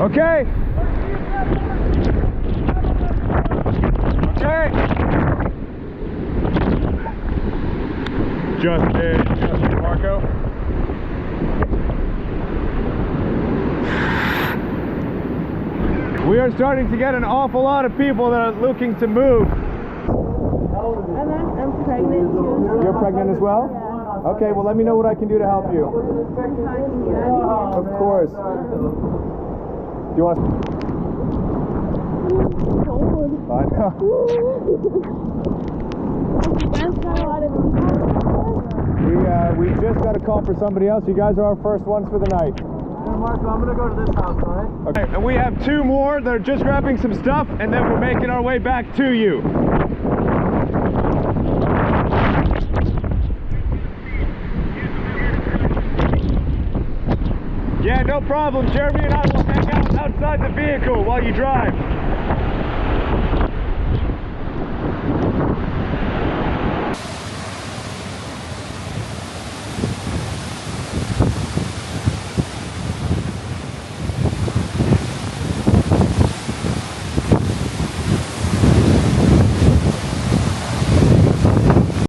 Okay. Okay. Justin Marco. We are starting to get an awful lot of people that are looking to move. I'm pregnant too. You're pregnant as well? Yeah. Okay, well let me know what I can do to help you. Of course. Do you want to... I know. We just got a call for somebody else. You guys are our first ones for the night. Marco, I'm gonna go to this house, alright? Okay, and we have 2 more that are just grabbing some stuff, and then we're making our way back to you. Yeah, no problem. Jeremy and I will hang out outside the vehicle while you drive.